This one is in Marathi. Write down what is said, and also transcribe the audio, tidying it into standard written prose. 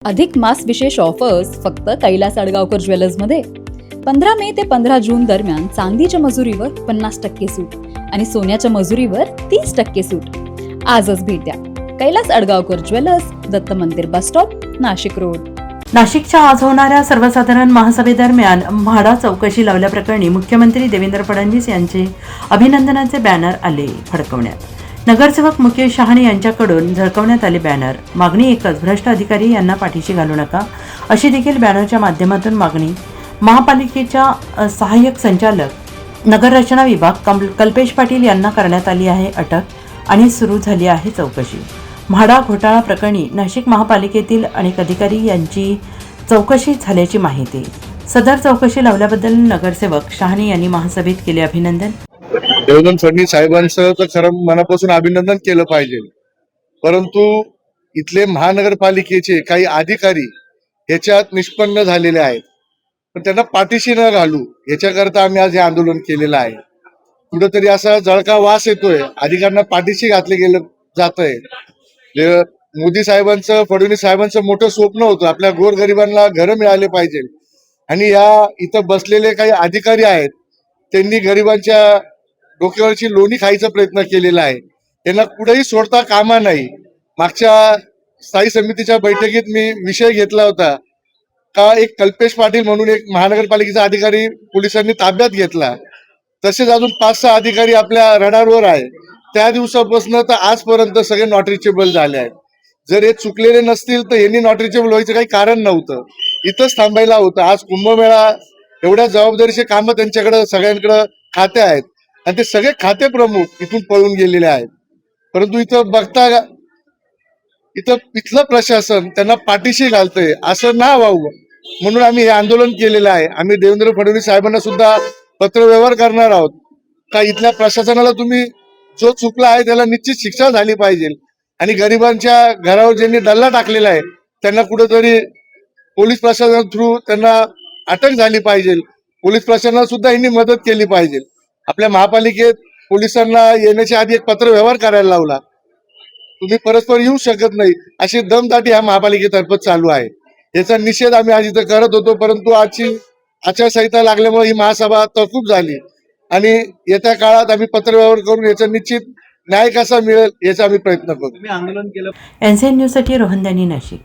अधिक मास विशेष ऑफर्स फक्त कैलास अडगावकर ज्वेलर्समध्ये. 15 मे ते 15 जून दरम्यान चांदीच्या मजुरीवर 50% सूट आणि सोन्याच्या मजुरीवर 30% सूट. आजच भेट द्या. कैलास अडगावकर ज्वेलर्स, दत्त मंदिर बस स्टॉप, नाशिक रोड. नाशिकच्या आज होणाऱ्या सर्वसाधारण महासभेदरम्यान म्हाडा चौकशी लावल्याप्रकरणी मुख्यमंत्री देवेंद्र फडणवीस यांचे अभिनंदनाचे बॅनर आले फडकवण्यात. नगरसेवक मुकेश शहाणे यांच्याकडून झळकवण्यात आले बॅनर. मागणी एकच, भ्रष्ट अधिकारी यांना पाठीशी घालू नका, अशी देखील बॅनरच्या माध्यमातून मागणी महापालिकेच्या सहाय्यक संचालक नगर रचना विभाग कल्पेश पाटील यांना करण्यात आली आहे अटक आणि सुरू झाली आहे चौकशी. म्हाडा घोटाळा प्रकरणी नाशिक महापालिकेतील अनेक अधिकारी यांची चौकशी झाल्याची माहिती. सदर चौकशी लावल्याबद्दल नगरसेवक शहाणे यांनी महासभेत केले अभिनंदन. देवेंद्र फडणवीस साहेबांचं तर खरं मनापासून अभिनंदन केलं पाहिजे, परंतु इथले महानगरपालिकेचे काही अधिकारी ह्याच्यात निष्पन्न झालेले आहेत. पण त्यांना पाठीशी न घालू याच्याकरता आम्ही आज हे आंदोलन केलेलं आहे. कुठंतरी असा जळका वास येतोय, अधिकाऱ्यांना पाठीशी घातले गेलं जात आहे. मोदी साहेबांचं, फडणवीस साहेबांचं मोठं स्वप्न होतं आपल्या गोरगरिबांना घरं मिळाले पाहिजे, आणि या इथं बसलेले काही अधिकारी आहेत त्यांनी गरिबांच्या डोक्यावरची लोणी खायचा प्रयत्न केलेला आहे. त्यांना कुठेही सोडता कामा नाही. मागच्या स्थायी समितीच्या बैठकीत मी विषय घेतला होता का एक कल्पेश पाटील म्हणून एक महानगरपालिकेचा अधिकारी पोलिसांनी ताब्यात घेतला. तसेच अजून 5-6 अधिकारी आपल्या रडारवर आहे. त्या दिवसापासून तर आजपर्यंत सगळे नॉट रिचेबल झाले आहेत. जर हे चुकलेले नसतील तर यांनी नॉट रिचेबल व्हायचं काही कारण नव्हतं, इथंच थांबायला होतं. आज कुंभमेळा एवढ्या जबाबदारीचे कामं त्यांच्याकडे सगळ्यांकडे खाते आहेत आणि ते सगळे खाते प्रमुख इथून पळून गेलेले आहेत. परंतु इथं बघता इथं इथलं प्रशासन त्यांना पाठीशी घालतंय, असं ना व्हावं म्हणून आम्ही हे आंदोलन केलेलं आहे. आम्ही देवेंद्र फडणवीस साहेबांना सुद्धा पत्रव्यवहार करणार आहोत का इथल्या प्रशासनाला तुम्ही जो चुकला आहे त्याला निश्चित शिक्षा झाली पाहिजे, आणि गरिबांच्या घरावर ज्यांनी डल्ला टाकलेला आहे त्यांना कुठेतरी पोलीस प्रशासन थ्रू त्यांना अटक झाली पाहिजे. पोलीस प्रशासनाला सुद्धा यांनी मदत केली पाहिजे. आपल्या महापालिकेत पोलिसांना येण्याच्या आधी एक पत्र व्यवहार करायला लावला. तुम्ही परस्पर येऊ शकत नाही अशी दमदाटी ह्या महापालिकेतर्फे चालू आहे. याचा निषेध आम्ही आज इथं करत होतो, परंतु आजची आचारसंहिता लागल्यामुळे ही महासभा तहकूब झाली आणि येत्या काळात आम्ही पत्रव्यवहार करून याचा निश्चित न्याय कसा मिळेल याचा आम्ही प्रयत्न करू. एनसीएन न्यूजसाठी रोहन दानी, नाशिक.